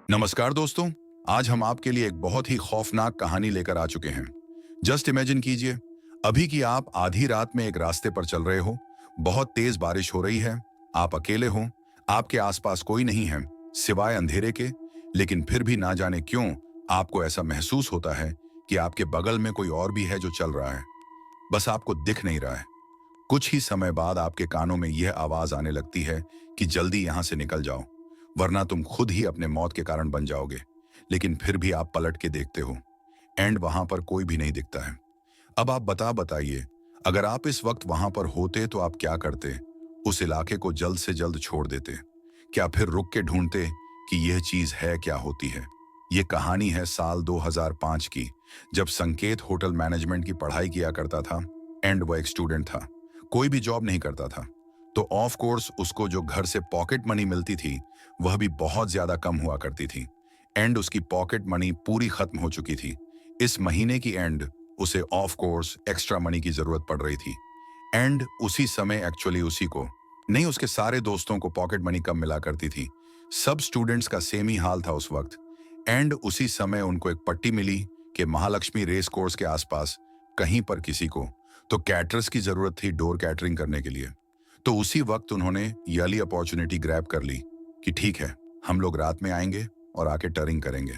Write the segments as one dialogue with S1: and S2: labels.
S1: नमस्कार दोस्तों। आज हम आपके लिए एक बहुत ही खौफनाक कहानी लेकर आ चुके हैं। जस्ट इमेजिन कीजिए, अभी कि आप आधी रात में एक रास्ते पर चल रहे हो, बहुत तेज बारिश हो रही है, आप अकेले हो, आपके आसपास कोई नहीं है सिवाय अंधेरे के। लेकिन फिर भी ना जाने क्यों आपको ऐसा महसूस होता है कि आपके बगल में कोई और भी है जो चल रहा है, बस आपको दिख नहीं रहा है। कुछ ही समय बाद आपके कानों में यह आवाज आने लगती है कि जल्दी यहां से निकल जाओ, वरना तुम खुद ही अपने मौत के कारण बन जाओगे। लेकिन फिर भी आप पलट के देखते हो, एंड वहां पर कोई भी नहीं दिखता है। अब आप बताइए, अगर आप इस वक्त वहां पर होते तो आप क्या करते? उस इलाके को जल्द से जल्द छोड़ देते? क्या फिर रुक के ढूंढते कि यह चीज है क्या होती है? यह कहानी है साल 2005 की, जब संकेत होटल मैनेजमेंट की पढ़ाई किया करता था एंड वो एक स्टूडेंट था, कोई भी जॉब नहीं करता था। तो ऑफ कोर्स उसको जो घर से पॉकेट मनी मिलती थी वह भी बहुत ज्यादा कम हुआ करती थी, एंड उसकी पॉकेट मनी पूरी खत्म हो चुकी थी। इस महीने की एंड उसे ऑफ कोर्स एक्स्ट्रा मनी की जरूरत पड़ रही थी। एंड उसी समय एक्चुअली उसी को नहीं, उसके सारे दोस्तों को पॉकेट मनी कम मिला करती थी। सब स्टूडेंट्स का सेम ही हाल था उस वक्त। एंड उसी समय उनको एक पट्टी मिली कि महालक्ष्मी रेस कोर्स के आसपास कहीं पर किसी को तो कैटरर्स की जरूरत थी डोर कैटरिंग करने के लिए। तो उसी वक्त उन्होंने ये वाली अपॉर्चुनिटी ग्रैब कर ली कि ठीक है, हम लोग रात में आएंगे और आके टरिंग करेंगे।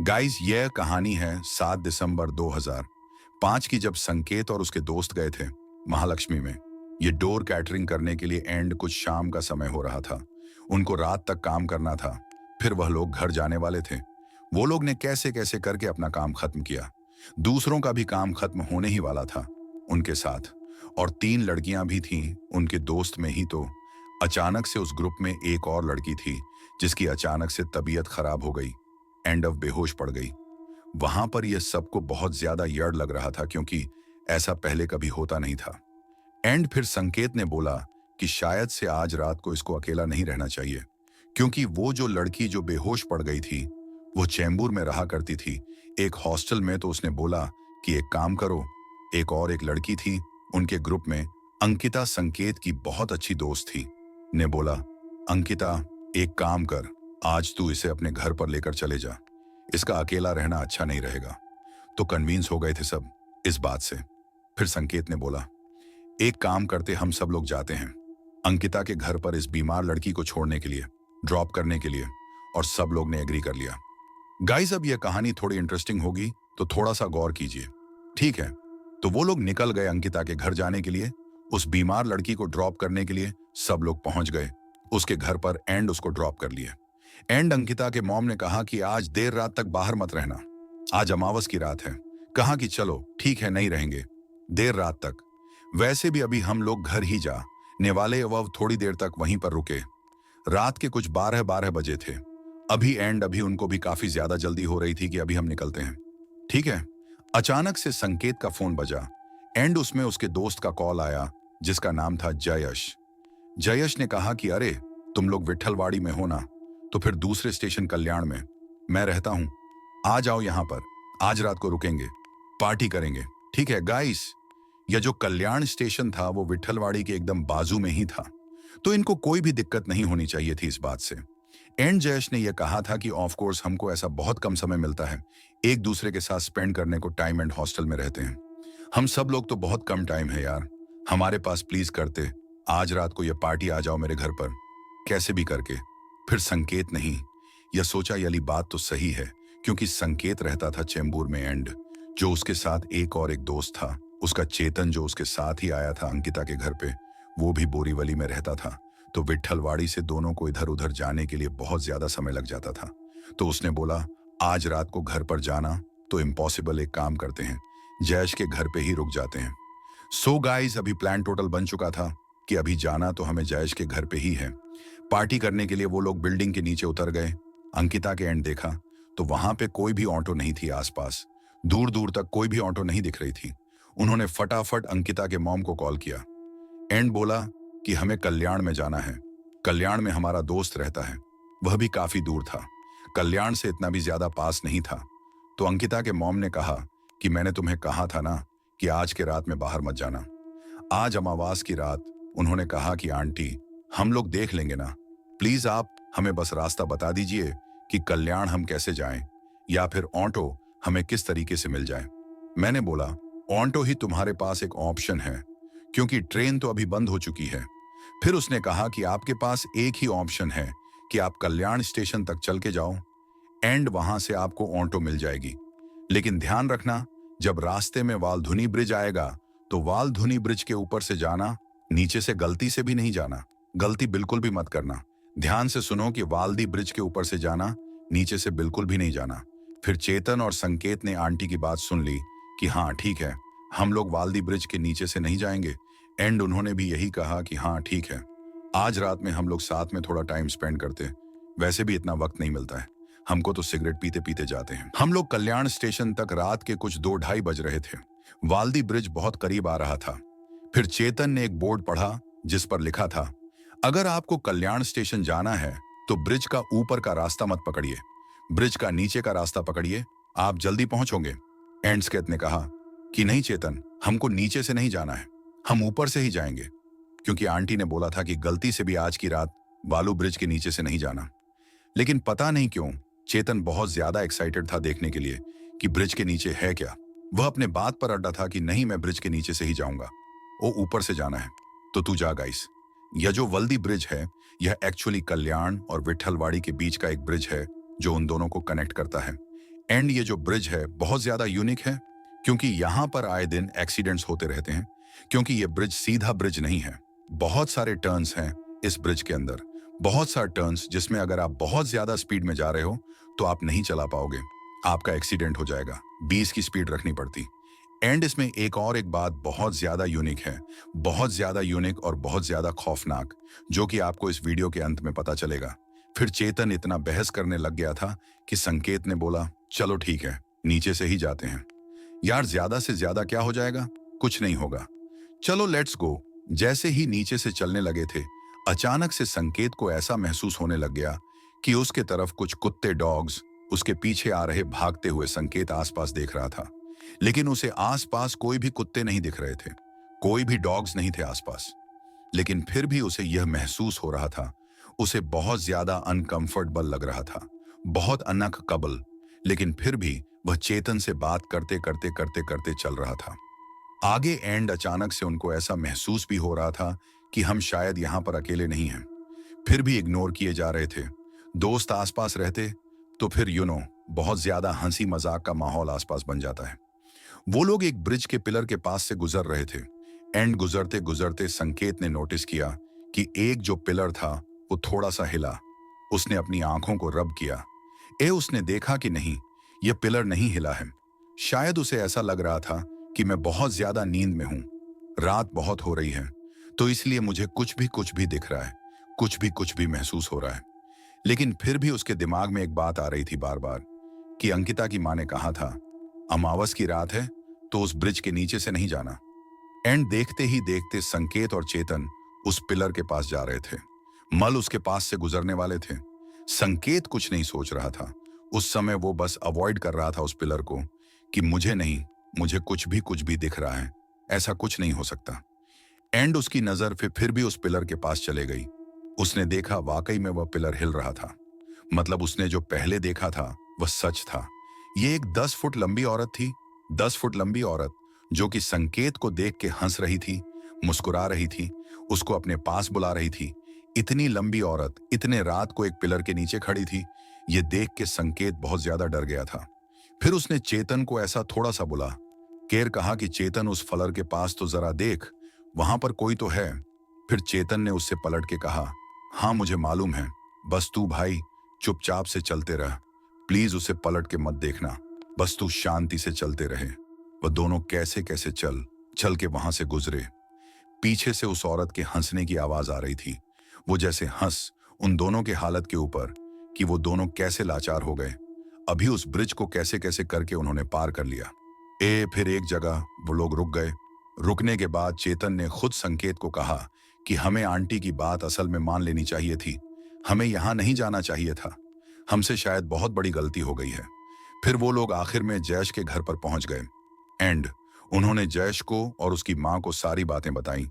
S1: गाइस, यह कहानी है 7 दिसंबर 2005 की, जब संकेत और उसके दोस्त गए थे महालक्ष्मी में ये डोर कैटरिंग करने के लिए। एंड कुछ शाम का समय हो रहा था, उनको रात तक काम करना था, फिर वह लोग घर जाने वाले थे। वो लोग ने कैसे कैसे करके अपना काम खत्म किया, दूसरों का भी काम खत्म होने ही वाला था उनके साथ। और 3 लड़कियां भी थीं उनके दोस्त में ही। तो अचानक से उस ग्रुप में एक और लड़की थी जिसकी अचानक से तबीयत खराब हो गई, एंड ऑफ बेहोश पड़ गई। वहां पर यह सबको बहुत ज्यादा यड़ लग रहा था क्योंकि ऐसा पहले कभी होता नहीं था। एंड फिर संकेत ने बोला कि शायद से आज रात को इसको अकेला नहीं रहना चाहिए, क्योंकि वो जो लड़की जो बेहोश पड़ गई थी वो चैम्बूर में रहा करती थी एक हॉस्टल में। तो उसने बोला कि एक काम करो, एक लड़की थी उनके ग्रुप में, अंकिता, संकेत की बहुत अच्छी दोस्त थी, ने बोला, अंकिता एक काम कर, आज तू इसे अपने घर पर लेकर चले जा, इसका अकेला रहना अच्छा नहीं रहेगा। तो कन्विंस हो गए थे सब इस बात से। फिर संकेत ने बोला, एक काम करते, हम सब लोग जाते हैं अंकिता के घर पर इस बीमार लड़की को छोड़ने के लिए, ड्रॉप करने के लिए। और सब लोग ने एग्री कर लिया। गाइस, अब यह कहानी थोड़ी इंटरेस्टिंग होगी तो थोड़ा सा गौर कीजिए, ठीक है? तो वो लोग निकल गए अंकिता के घर जाने के लिए, उस बीमार लड़की को ड्रॉप करने के लिए। सब लोग पहुंच गए उसके घर पर एंड उसको ड्रॉप कर लिए। एंड अंकिता के मॉम ने कहा कि आज देर रात तक बाहर मत रहना, आज अमावस की रात है। कहा कि चलो ठीक है, नहीं रहेंगे देर रात तक, वैसे भी अभी हम लोग घर ही जाने वाले। वह थोड़ी देर तक वहीं पर रुके। रात के कुछ 12 बजे थे अभी, एंड अभी उनको भी काफी ज्यादा जल्दी हो रही थी कि अभी हम निकलते हैं, ठीक है? अचानक से संकेत का फोन बजा, एंड उसमें उसके दोस्त का कॉल आया जिसका नाम था जयश। जयश ने कहा कि अरे, तुम लोग विट्ठलवाड़ी में हो ना? तो फिर दूसरे स्टेशन कल्याण में मैं रहता हूं, आ जाओ यहां पर, आज रात को रुकेंगे, पार्टी करेंगे, ठीक है? गाइस, यह जो कल्याण स्टेशन था वो विट्ठलवाड़ी के एकदम बाजू में ही था, तो इनको कोई भी दिक्कत नहीं होनी चाहिए थी इस बात से। एंड जयश ने यह कहा था कि ऑफ कोर्स हमको ऐसा बहुत कम समय मिलता है एक दूसरे के साथ स्पेंड करने को, टाइम एंड हॉस्टल में रहते हैं हम सब लोग, तो बहुत कम टाइम है यार हमारे पास, प्लीज करते आज रात को यह पार्टी, आ जाओ मेरे घर पर कैसे भी करके। फिर संकेत नहीं, यह सोचा यली बात तो सही है, क्योंकि संकेत रहता था चेंबूर में, एंड जो उसके साथ एक दोस्त था उसका चेतन, जो उसके साथ ही आया था अंकिता के घर पे, वो भी बोरीवली में रहता था। तो विट्ठलवाड़ी से दोनों को इधर उधर जाने के लिए बहुत ज्यादा समय लग जाता था। तो उसने बोला, आज रात को घर पर जाना तो इम्पॉसिबल, एक काम करते हैं, जयश के घर पे ही रुक जाते हैं। सो गाइस, अभी प्लान टोटल बन चुका था कि अभी जाना तो हमें जयश के घर पे ही है। पार्टी करने के लिए वो लोग बिल्डिंग के नीचे उतर गए। अंकिता के एंड देखा तो वहां पे कोई भी ऑटो नहीं थी आसपास, दूर दूर तक कोई भी ऑटो नहीं दिख रही थी। उन्होंने फटाफट अंकिता के मॉम को कॉल किया, एंड बोला कि हमें कल्याण में जाना है, कल्याण में हमारा दोस्त रहता है, वह भी काफी दूर था, कल्याण से इतना भी ज्यादा पास नहीं था। तो अंकिता के मॉम ने कहा कि मैंने तुम्हें कहा था ना कि आज के रात में बाहर मत जाना, आज अमावास की रात। उन्होंने कहा कि आंटी, हम लोग देख लेंगे ना, प्लीज आप हमें बस रास्ता बता दीजिए कि कल्याण हम कैसे जाएं या फिर ऑटो हमें किस तरीके से मिल जाए। मैंने बोला, ऑटो ही तुम्हारे पास एक ऑप्शन है, क्योंकि ट्रेन तो अभी बंद हो चुकी है। फिर उसने कहा कि आपके पास एक ही ऑप्शन है कि आप कल्याण स्टेशन तक चल के जाओ एंड वहां से आपको ऑटो मिल जाएगी। लेकिन ध्यान रखना, जब रास्ते में वालधुनी ब्रिज आएगा तो वालधुनी ब्रिज के ऊपर से जाना, नीचे से गलती से भी नहीं जाना। गलती बिल्कुल भी मत करना। ध्यान से सुनो कि वालदी ब्रिज के ऊपर से जाना, नीचे से बिल्कुल भी नहीं जाना। फिर चेतन और संकेत ने आंटी की बात सुन ली कि हाँ ठीक है, हम लोग वालदी ब्रिज के नीचे से नहीं जाएंगे एंड उन्होंने भी यही कहा कि हाँ ठीक है, आज रात में हम लोग साथ में थोड़ा टाइम स्पेंड करते, वैसे भी इतना वक्त नहीं मिलता है, हमको तो सिगरेट पीते पीते जाते हैं। हम लोग कल्याण स्टेशन तक रात के कुछ 2-2:30 बज रहे थे। वालदी ब्रिज बहुत करीब आ रहा था। फिर चेतन ने एक बोर्ड पढ़ा जिस पर लिखा था, अगर आपको कल्याण स्टेशन जाना है तो ब्रिज का ऊपर का रास्ता मत पकड़िए, ब्रिज का नीचे का रास्ता पकड़िए, आप जल्दी पहुंचोगे। एंडस्केत ने कहा कि नहीं चेतन, हमको नीचे से नहीं जाना है, हम ऊपर से ही जाएंगे, क्योंकि आंटी ने बोला था कि गलती से भी आज की रात वालू ब्रिज के नीचे से नहीं जाना। लेकिन पता नहीं क्यों चेतन बहुत ज्यादा एक्साइटेड था देखने के लिए कि ब्रिज के नीचे है क्या। वह अपने बात पर अड्डा था कि नहीं, मैं ब्रिज के नीचे से ही जाऊंगा, वो ऊपर से जाना है। तो तू जा गाइस। यह जो वल्दी ब्रिज है, यह एक्चुअली कल्याण और विट्ठलवाड़ी के बीच का एक ब्रिज है जो उन दोनों को कनेक्ट करता है। एंड ये जो ब्रिज है बहुत ज्यादा यूनिक है, क्योंकि यहाँ पर आए दिन एक्सीडेंट्स होते रहते हैं, क्योंकि ये ब्रिज सीधा ब्रिज नहीं है। बहुत सारे टर्न्स हैं इस ब्रिज के अंदर, बहुत सारे टर्न्स जिसमें अगर आप बहुत ज्यादा स्पीड में जा रहे हो तो आप नहीं चला पाओगे, आपका एक्सीडेंट हो जाएगा। 20 की स्पीड रखनी पड़ती। एंड इसमें एक बात बहुत ज्यादा यूनिक है, बहुत ज्यादा यूनिक और बहुत ज्यादा खौफनाक, जो कि आपको इस वीडियो के अंत में पता चलेगा। फिर चेतन इतना बहस करने लग गया था कि संकेत ने बोला, चलो ठीक है, नीचे से ही जाते हैं। यार ज्यादा से ज्यादा क्या हो जाएगा, कुछ नहीं होगा, चलो लेट्स गो। जैसे ही नीचे से चलने लगे थे, अचानक से संकेत को ऐसा महसूस होने लग गया कि उसके तरफ कुछ कुत्ते डॉग्स उसके पीछे आ रहे भागते हुए। संकेत आसपास देख रहा था, लेकिन उसे आसपास कोई भी कुत्ते नहीं दिख रहे थे, कोई भी डॉग्स नहीं थे आसपास। लेकिन फिर भी उसे यह महसूस हो रहा था, उसे बहुत ज्यादा अनकंफर्टेबल लग रहा था, बहुत अनकंफर्टेबल। लेकिन फिर भी वह चेतन से बात करते करते करते करते चल रहा था आगे। एंड अचानक से उनको ऐसा महसूस भी हो रहा था कि हम शायद यहाँ पर अकेले नहीं हैं, फिर भी इग्नोर किए जा रहे थे। दोस्त आसपास रहते तो फिर बहुत ज्यादा हंसी मजाक का माहौल आसपास बन जाता है। वो लोग एक ब्रिज के पिलर के पास से गुजर रहे थे एंड गुजरते गुजरते संकेत ने नोटिस किया कि एक जो पिलर था वो थोड़ा सा हिला। उसने अपनी आंखों को रब किया। उसने देखा कि नहीं, यह पिलर नहीं हिला है। शायद उसे ऐसा लग रहा था कि मैं बहुत ज्यादा नींद में हूं, रात बहुत हो रही है, तो इसलिए मुझे कुछ भी दिख रहा है, कुछ भी महसूस हो रहा है। लेकिन फिर भी उसके दिमाग में एक बात आ रही थी बार बार कि अंकिता की माँ ने कहा था, अमावस की रात है तो उस ब्रिज के नीचे से नहीं जाना। एंड देखते ही देखते संकेत और चेतन उस पिलर के पास जा रहे थे। मल उसके पास से गुजरने वाले थे। संकेत कुछ नहीं सोच रहा था उस समय, वो बस अवॉइड कर रहा था उस पिलर को कि मुझे नहीं, मुझे कुछ भी दिख रहा है, ऐसा कुछ नहीं हो सकता। एंड उसकी नजर फिर भी उस पिलर के पास चले गई। उसने देखा वाकई में वह पिलर हिल रहा था, मतलब उसने जो पहले देखा था वह सच था। ये एक 10 फुट लंबी औरत थी, 10 फुट लंबी औरत जो कि संकेत को देख के हंस रही थी, मुस्कुरा रही थी, उसको अपने पास बुला रही थी। इतनी लंबी औरत इतने रात को एक पिलर के नीचे खड़ी थी, ये देख के संकेत बहुत ज्यादा डर गया था। फिर उसने चेतन को ऐसा थोड़ा सा बुला केर कहा कि चेतन उस फलर के पास तो जरा देख, वहां पर कोई तो है। फिर चेतन ने उससे पलट के कहा, हाँ मुझे मालूम है, बस तू भाई चुपचाप से चलते रह, प्लीज उसे पलट के मत देखना, बस तू शांति से चलते रहे। वह दोनों कैसे कैसे चल के वहां से गुजरे। पीछे से उस औरत के हंसने की आवाज आ रही थी। वो जैसे हंस उन दोनों के हालत के ऊपर कि वो दोनों कैसे लाचार हो गए। अभी उस ब्रिज को कैसे कैसे करके उन्होंने पार कर लिया। फिर एक जगह वो लोग रुक गए। रुकने के बाद चेतन ने खुद संकेत को कहा कि हमें आंटी की बात असल में मान लेनी चाहिए थी, हमें यहां नहीं जाना चाहिए था, हमसे शायद बहुत बड़ी गलती हो गई है। फिर वो लोग आखिर में जयेश के घर पर पहुंच गए एंड उन्होंने जयेश को और उसकी मां को सारी बातें बताई,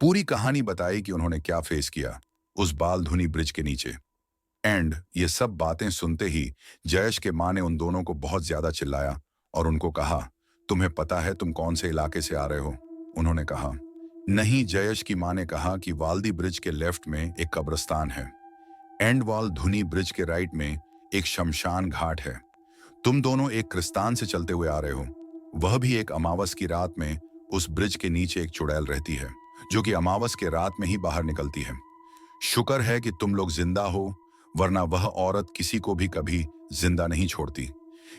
S1: पूरी कहानी बताई कि उन्होंने क्या फेस किया उस बाल धुनी ब्रिज के नीचे। एंड ये सब बातें सुनते ही जयेश के माँ ने उन दोनों को बहुत ज्यादा चिल्लाया और उनको कहा, तुम्हें पता है तुम कौन से इलाके से आ रहे हो? उन्होंने कहा, नहीं। जयेश की माँ ने कहा कि वाल्दी ब्रिज के लेफ्ट में एक कब्रिस्तान है, एंड वाल धुनी ब्रिज के राइट में एक शमशान घाट है। तुम दोनों एक क्रिस्तान से चलते हुए आ रहे हो। वह भी एक अमावस की रात में। उस ब्रिज के नीचे एक चुड़ैल रहती है जो कि अमावस के रात में ही बाहर निकलती है। शुक्र है कि तुम लोग जिंदा हो, वरना वह औरत किसी को भी कभी जिंदा नहीं छोड़ती।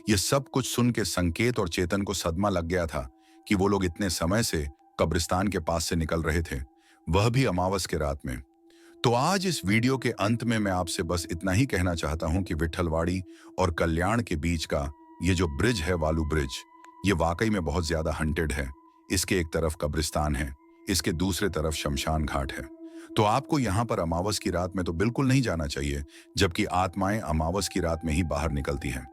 S1: यह सब कुछ सुन के संकेत और चेतन को सदमा लग गया था कि वो लोग इतने समय से कब्रिस्तान के पास से निकल रहे थे, वह भी अमावस के रात में। तो आज इस वीडियो के अंत में मैं आपसे बस इतना ही कहना चाहता हूं कि विट्ठलवाड़ी और कल्याण के बीच का ये जो ब्रिज है, वालू ब्रिज, ये वाकई में बहुत ज्यादा हंटेड है। इसके एक तरफ कब्रिस्तान है, इसके दूसरे तरफ शमशान घाट है। तो आपको यहाँ पर अमावस की रात में तो बिल्कुल नहीं जाना चाहिए, जबकि आत्माएं अमावस की रात में ही बाहर निकलती हैं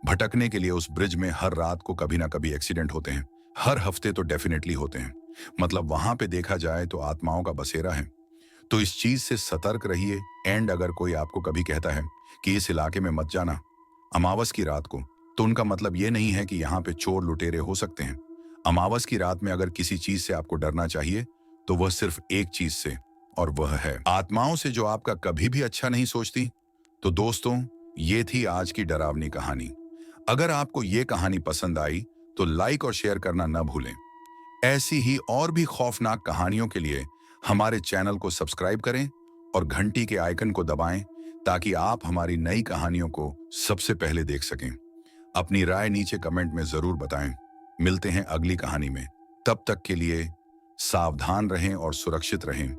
S1: भटकने के लिए। उस ब्रिज में हर रात को कभी ना कभी एक्सीडेंट होते हैं, हर हफ्ते तो डेफिनेटली होते हैं। मतलब वहां पे देखा जाए तो आत्माओं का बसेरा है। तो इस चीज से सतर्क रहिए। एंड अगर कोई आपको कभी कहता है कि इस इलाके में मत जाना अमावस की रात को, तो उनका मतलब ये नहीं है कि यहाँ पे चोर लुटेरे हो सकते हैं। अमावस की रात में अगर किसी चीज से आपको डरना चाहिए तो वह सिर्फ एक चीज से, और वह है आत्माओं से, जो आपका कभी भी अच्छा नहीं सोचती। तो दोस्तों, ये थी आज की डरावनी कहानी। अगर आपको ये कहानी पसंद आई तो लाइक और शेयर करना न भूलें। ऐसी ही और भी खौफनाक कहानियों के लिए हमारे चैनल को सब्सक्राइब करें और घंटी के आइकन को दबाएं, ताकि आप हमारी नई कहानियों को सबसे पहले देख सकें। अपनी राय नीचे कमेंट में जरूर बताएं। मिलते हैं अगली कहानी में। तब तक के लिए सावधान रहें और सुरक्षित रहें।